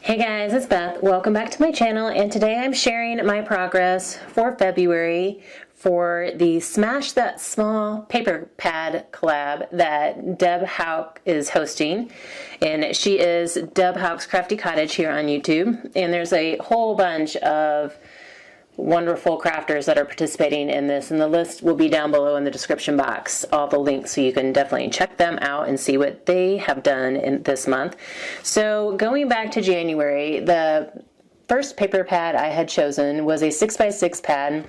Hey guys, it's Beth. Welcome back to my channel, and today I'm sharing my progress for February for the Smash That Small paper pad collab that Deb Houck is hosting. And she is Deb Houck's Crafty Cottage here on YouTube. And there's a whole bunch of wonderful crafters that are participating in this, and the list will be down below in the description box, all the links, so you can definitely check them out and see what they have done in this month. So going back to January, the first paper pad I had chosen was a 6x6 pad,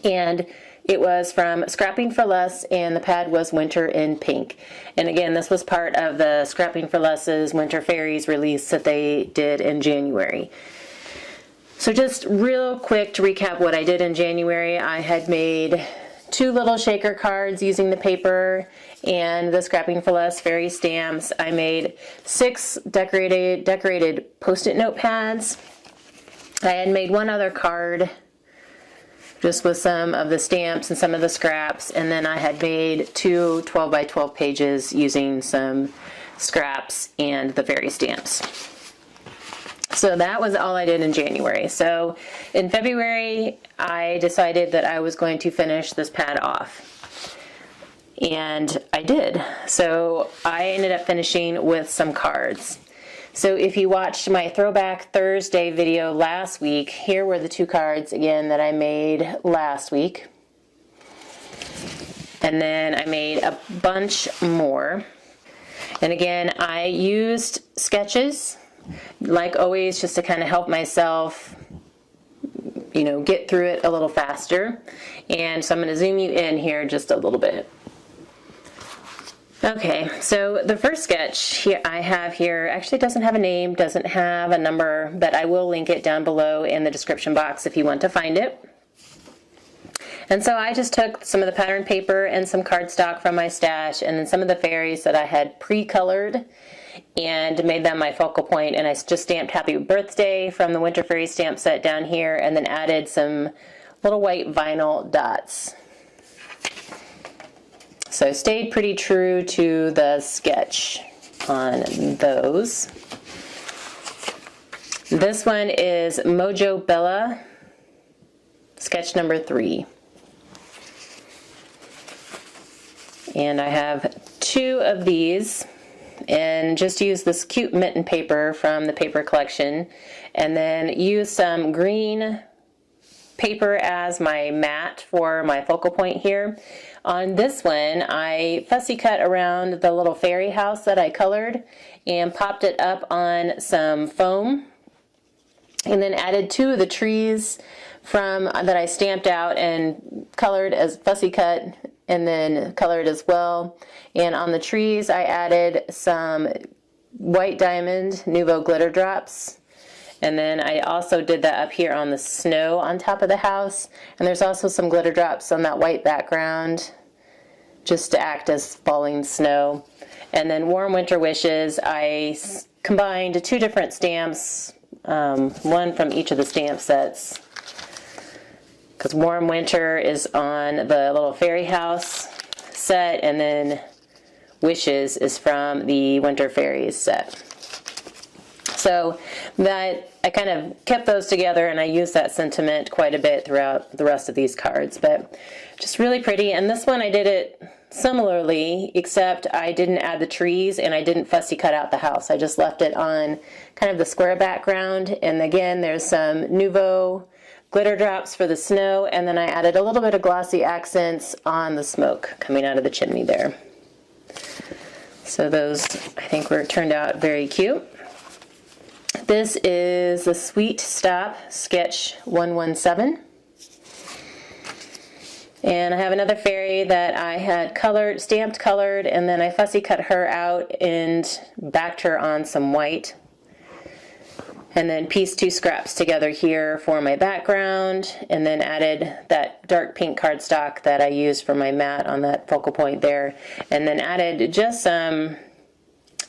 and it was from Scrapping for Less, and the pad was Winter in Pink. And again, this was part of the Scrapping for Less's Winter Fairies release that they did in January. So just real quick to recap what I did in January, I had made 2 little shaker cards using the paper and the Scrapping for Less fairy stamps. I made 6 decorated Post-it note pads. I had made 1 other card just with some of the stamps and some of the scraps, and then I had made 2 12 by 12 pages using some scraps and the fairy stamps. So that was all I did in January. So in February, I decided that I was going to finish this pad off. And I did. So I ended up finishing with some cards. So if you watched my Throwback Thursday video last week, here were the 2 cards again that I made last week. And then I made a bunch more. And again, I used sketches, like always, just to kind of help myself, get through it a little faster. And so I'm going to zoom you in here just a little bit. Okay, so the first sketch here I have here actually doesn't have a name, doesn't have a number, but I will link it down below in the description box if you want to find it. And so I just took some of the pattern paper and some cardstock from my stash, and then some of the fairies that I had pre-colored and made them my focal point, and I just stamped Happy Birthday from the Winter Fairy stamp set down here, and then added some little white vinyl dots. So I stayed pretty true to the sketch on those. This one is Mojo Bella, sketch number 3. And I have 2 of these, and just use this cute mitten paper from the paper collection, and then use some green paper as my mat for my focal point here. On this one, I fussy cut around the little fairy house that I colored and popped it up on some foam, and then added 2 of the trees that I stamped out and colored as fussy cut, and then colored as well. And on the trees, I added some white diamond Nouveau glitter drops. And then I also did that up here on the snow on top of the house. And there's also some glitter drops on that white background, just to act as falling snow. And then Warm Winter Wishes, I combined 2 different stamps, one from each of the stamp sets, because Warm Winter is on the little fairy house set, and then Wishes is from the Winter Fairies set. So that I kind of kept those together, and I used that sentiment quite a bit throughout the rest of these cards, but just really pretty. And this one I did it similarly, except I didn't add the trees and I didn't fussy cut out the house. I just left it on kind of the square background, and again there's some Nouveau glitter drops for the snow, and then I added a little bit of glossy accents on the smoke coming out of the chimney there. So those, I think, turned out very cute. This is the Sweet Stop sketch 117. And I have another fairy that I had stamped colored, and then I fussy cut her out and backed her on some white. And then pieced 2 scraps together here for my background, and then added that dark pink cardstock that I used for my mat on that focal point there, and then added just some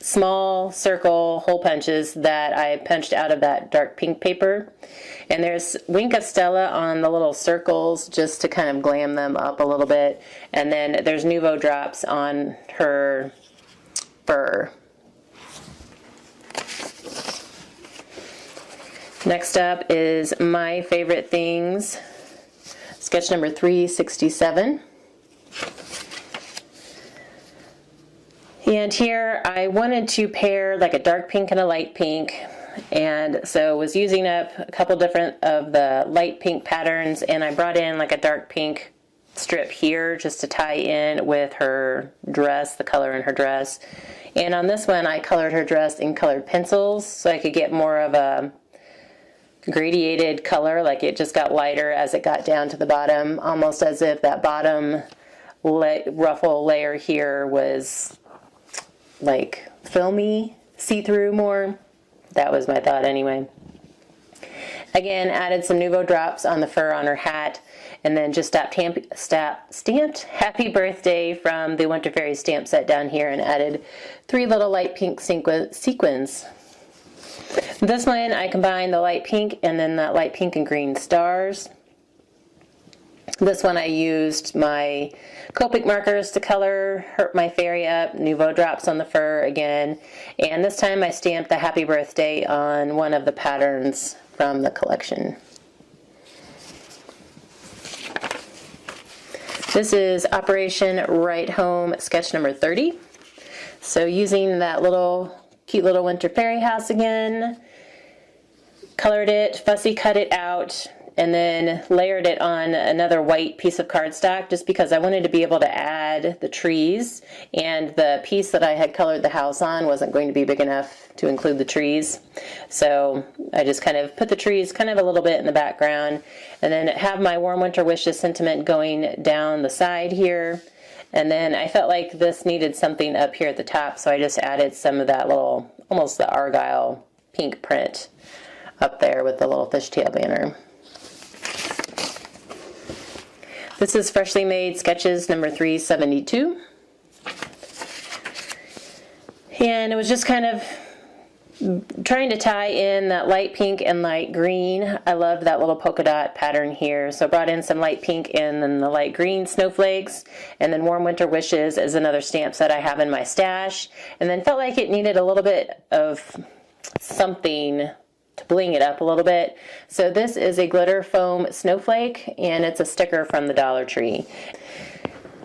small circle hole punches that I punched out of that dark pink paper. And there's Wink of Stella on the little circles just to kind of glam them up a little bit, and then there's Nouveau drops on her fur. Next up is My Favorite Things, sketch number 367. And here I wanted to pair like a dark pink and a light pink, and so was using up a couple different of the light pink patterns, and I brought in like a dark pink strip here just to tie in with her dress, the color in her dress. And on this one I colored her dress in colored pencils so I could get more of a gradiated color, like it just got lighter as it got down to the bottom, almost as if that bottom ruffle layer here was like filmy, see-through more. That was my thought anyway. Again, added some Nouveau drops on the fur on her hat, and then just stamped Happy Birthday from the Winter Fairy stamp set down here and added 3 little light pink sequins. This one I combined the light pink and then that light pink and green stars. This one I used my Copic markers to color my fairy up, Nouveau drops on the fur again, and this time I stamped the Happy Birthday on one of the patterns from the collection. This is Operation Right Home sketch number 30. So using that cute little winter fairy house again, colored it, fussy cut it out, and then layered it on another white piece of cardstock just because I wanted to be able to add the trees, and the piece that I had colored the house on wasn't going to be big enough to include the trees. So I just kind of put the trees kind of a little bit in the background, and then have my Warm Winter Wishes sentiment going down the side here. And then I felt like this needed something up here at the top, so I just added some of that little, almost the Argyle pink print up there with the little fishtail banner. This is Freshly Made Sketches number 372. And it was just kind of trying to tie in that light pink and light green. I loved that little polka dot pattern here, so I brought in some light pink and then the light green snowflakes, and then Warm Winter Wishes is another stamp set I have in my stash, and then felt like it needed a little bit of something to bling it up a little bit. So this is a glitter foam snowflake, and it's a sticker from the Dollar Tree.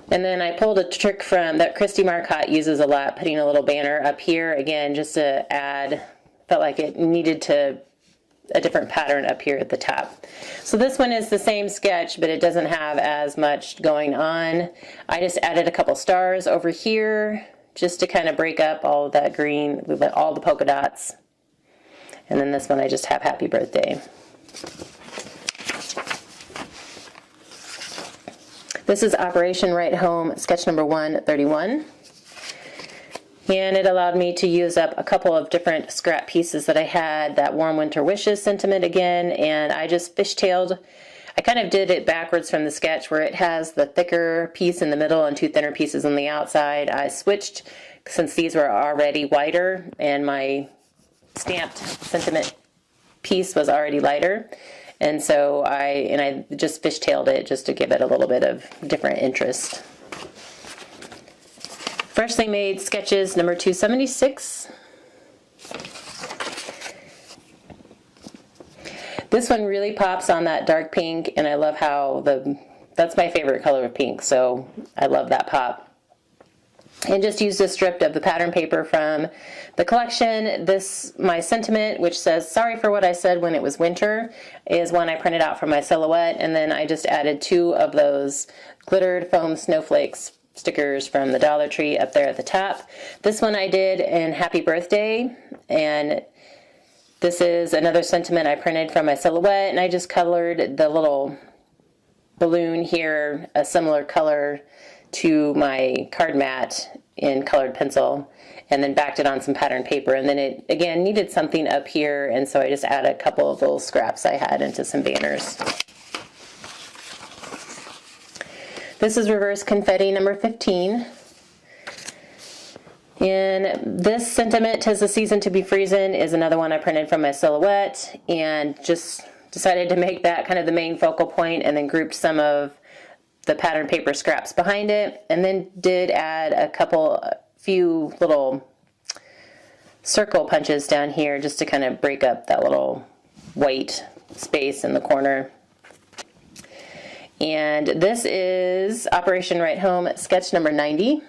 And then I pulled a trick from that Christy Marcotte uses a lot, putting a little banner up here again just to add, felt like it needed a different pattern up here at the top. So this one is the same sketch, but it doesn't have as much going on. I just added a couple stars over here just to kind of break up all of that green, all the polka dots. And then this one I just have Happy Birthday. This is Operation Right Home sketch number 131. And it allowed me to use up a couple of different scrap pieces that I had, that Warm Winter Wishes sentiment again, and I just fishtailed. I kind of did it backwards from the sketch where it has the thicker piece in the middle and 2 thinner pieces on the outside. I switched since these were already wider and my stamped sentiment piece was already lighter, and so I just fishtailed it just to give it a little bit of different interest. Freshly Made Sketches number 276. This one really pops on that dark pink, and I love how that's my favorite color of pink, so I love that pop. And just used a strip of the pattern paper from the collection. My sentiment, which says "Sorry for what I said when it was winter," is one I printed out from my silhouette, and then I just added 2 of those glittered foam snowflakes stickers from the Dollar Tree up there at the top. This one I did in Happy Birthday, and this is another sentiment I printed from my silhouette, and I just colored the little balloon here a similar color to my card mat in colored pencil, and then backed it on some pattern paper, and then it again needed something up here, and so I just added a couple of little scraps I had into some banners. This is Reverse Confetti number 15. And this sentiment, "'Tis the Season to be Freezin'," is another one I printed from my silhouette, and just decided to make that kind of the main focal point, and then grouped some of the pattern paper scraps behind it, and then did add a few little circle punches down here just to kind of break up that little white space in the corner. And this is Operation Right Home sketch number 90.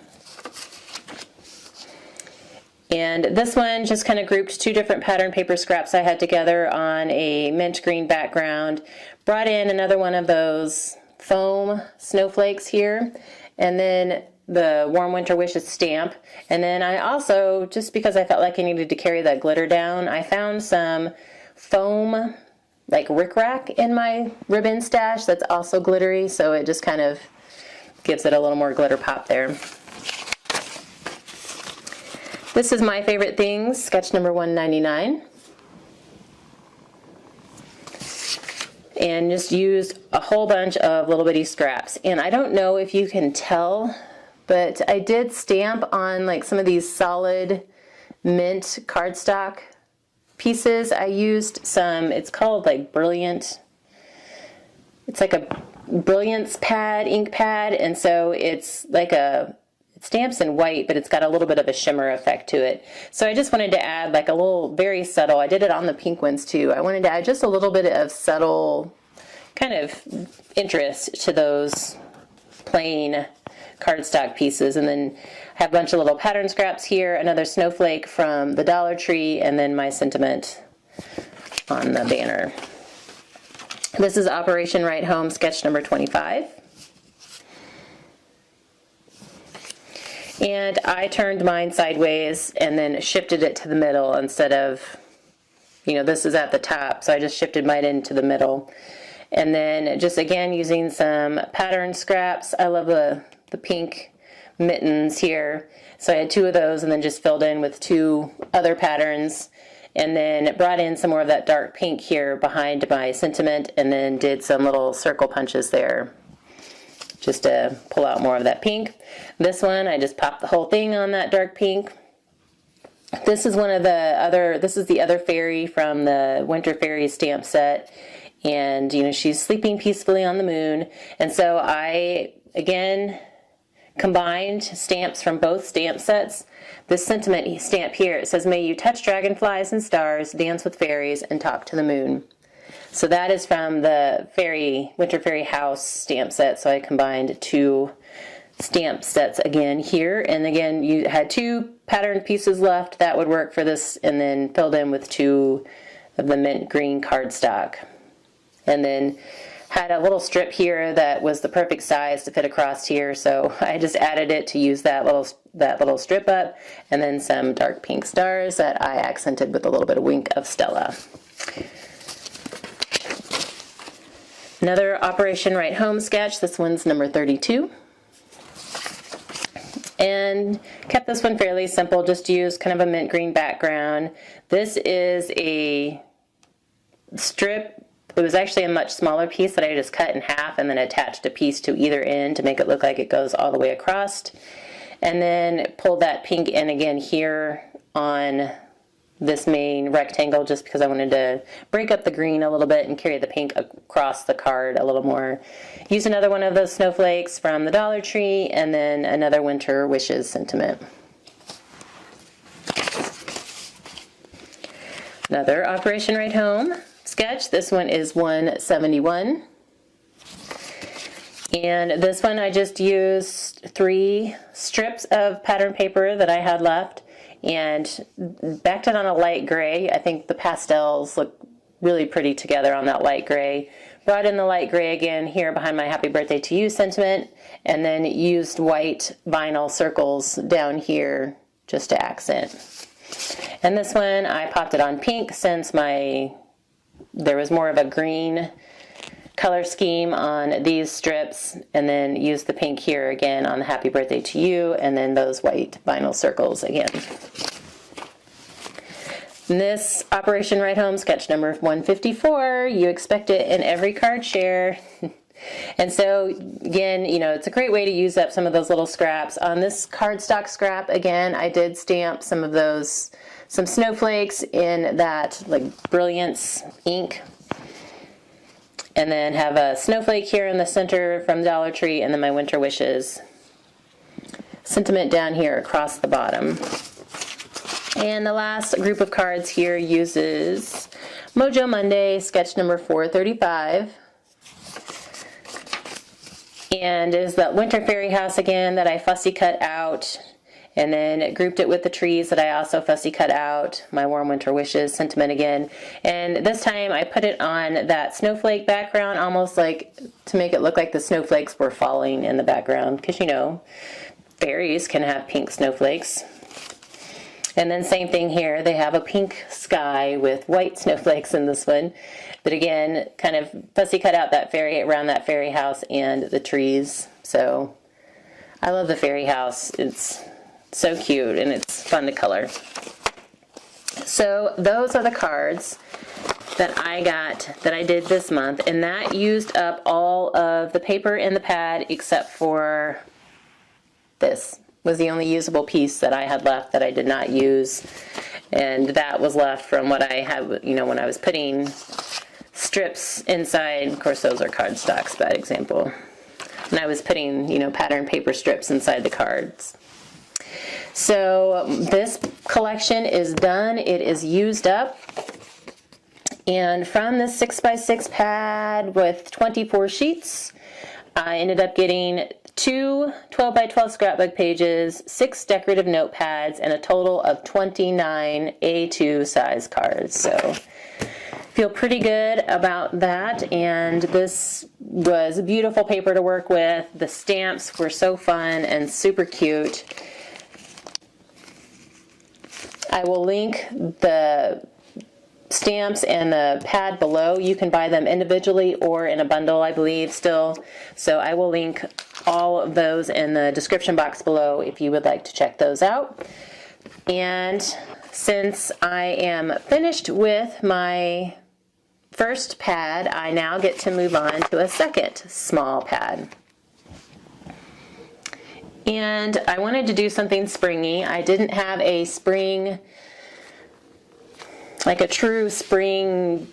And this one just kind of grouped two different pattern paper scraps I had together on a mint green background. Brought in another one of those foam snowflakes here, and then the Warm Winter Wishes stamp. And then I also, just because I felt like I needed to carry that glitter down, I found some foam like rickrack in my ribbon stash that's also glittery, so it just kind of gives it a little more glitter pop there. This is My Favorite Things, sketch number 199. And just used a whole bunch of little bitty scraps. And I don't know if you can tell, but I did stamp on like some of these solid mint cardstock pieces. I used some, it's called like Brilliant. It's like a Brilliance pad, ink pad, and so it's like it stamps in white, but it's got a little bit of a shimmer effect to it. So I just wanted to add like a little, very subtle, I did it on the pink ones too. I wanted to add just a little bit of subtle kind of interest to those plain cardstock pieces. And then I have a bunch of little pattern scraps here, another snowflake from the Dollar Tree, and then my sentiment on the banner. This is Operation Right Home sketch number 25. And I turned mine sideways and then shifted it to the middle instead of, this is at the top, so I just shifted mine into the middle. And then just again using some pattern scraps. I love the pink mittens here. So I had two of those and then just filled in with two other patterns. And then brought in some more of that dark pink here behind my sentiment, and then did some little circle punches there just to pull out more of that pink. This one, I just popped the whole thing on that dark pink. This is the other fairy from the Winter Fairy stamp set. And, she's sleeping peacefully on the moon. And so I, again, combined stamps from both stamp sets. This sentiment stamp here, it says, "May you touch dragonflies and stars, dance with fairies, and talk to the moon." So that is from the Winter Fairy House stamp set. So I combined two stamp sets again here. And again, you had two patterned pieces left that would work for this, and then filled in with two of the mint green cardstock. And then had a little strip here that was the perfect size to fit across here, so I just added it to use that little strip up, and then some dark pink stars that I accented with a little bit of Wink of Stella. Another Operation Right Home sketch. This one's number 32. And kept this one fairly simple, just used kind of a mint green background. This is a strip. It was actually a much smaller piece that I just cut in half and then attached a piece to either end to make it look like it goes all the way across. And then pulled that pink in again here on this main rectangle, just because I wanted to break up the green a little bit and carry the pink across the card a little more. Used another one of those snowflakes from the Dollar Tree, and then another Winter Wishes sentiment. Another Operation Right Home sketch. This one is 171. And this one I just used 3 strips of pattern paper that I had left and backed it on a light gray. I think the pastels look really pretty together on that light gray. Brought in the light gray again here behind my Happy Birthday to You sentiment, and then used white vinyl circles down here just to accent. And this one I popped it on pink since there was more of a green color scheme on these strips, and then use the pink here again on the Happy Birthday to You, and then those white vinyl circles again. And this Operation Right Home sketch number 154, you expect it in every card share. And so again, it's a great way to use up some of those little scraps. On this cardstock scrap, again, I did stamp some snowflakes in that like Brilliance ink. And then have a snowflake here in the center from Dollar Tree, and then my Winter Wishes sentiment down here across the bottom. And the last group of cards here uses Mojo Monday, sketch number 435. And is the winter fairy house again that I fussy cut out, and then grouped it with the trees that I also fussy cut out, my warm winter wishes sentiment again. And this time I put it on that snowflake background, almost like to make it look like the snowflakes were falling in the background, because you know, fairies can have pink snowflakes. And then same thing here, they have a pink sky with white snowflakes in this one. But again, kind of fussy cut out that fairy, around that fairy house and the trees. So I love the fairy house. It's so cute and it's fun to color. So those are the cards that I got, that I did this month, and that used up all of the paper in the pad except for this. Was the only usable piece that I had left that I did not use, and that was left from what I had, you know, when I was putting strips inside. Of course, those are cardstocks, bad example. And I was putting, you know, pattern paper strips inside the cards. So this collection is done. It is used up. And from this 6x6 pad with 24 sheets, I ended up getting 2 12x12 scrapbook pages, 6 decorative notepads, and a total of 29 A2 size cards. So feel pretty good about that, and this was beautiful paper to work with. The stamps were so fun and super cute. I will link the stamps and the pad below. You can buy them individually or in a bundle, I believe, still. So I will link all of those in the description box below if you would like to check those out. And since I am finished with my first pad, I now get to move on to a second small pad. And I wanted to do something springy. I didn't have a spring, like a true spring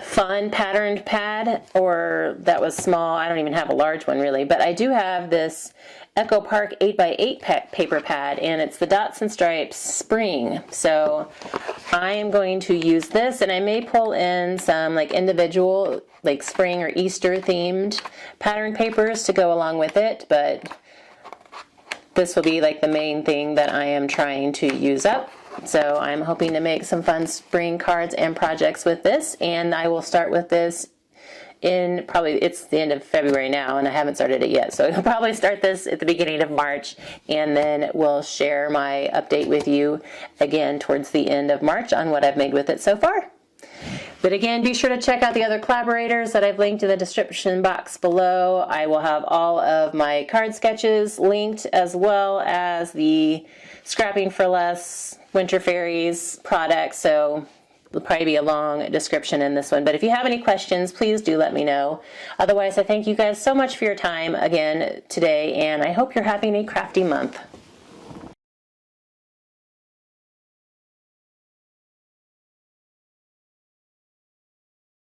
fun patterned pad, or that was small. I don't even have a large one really, but I do have this Echo Park 8x8 paper pad, and it's the Dots and Stripes Spring. So I am going to use this, and I may pull in some like individual like spring or Easter themed pattern papers to go along with it, but this will be like the main thing that I am trying to use up. So I'm hoping to make some fun spring cards and projects with this, and I will start with this in probably, it's the end of February now and I haven't started it yet, so I'll probably start this at the beginning of March, and then we'll share my update with you again towards the end of March on what I've made with it so far. But again, be sure to check out the other collaborators that I've linked in the description box below. I will have all of my card sketches linked, as well as the Scrapping for Less Winter Fairies product, so there'll probably be a long description in this one. But if you have any questions, please do let me know. Otherwise, I thank you guys so much for your time again today, and I hope you're having a crafty month.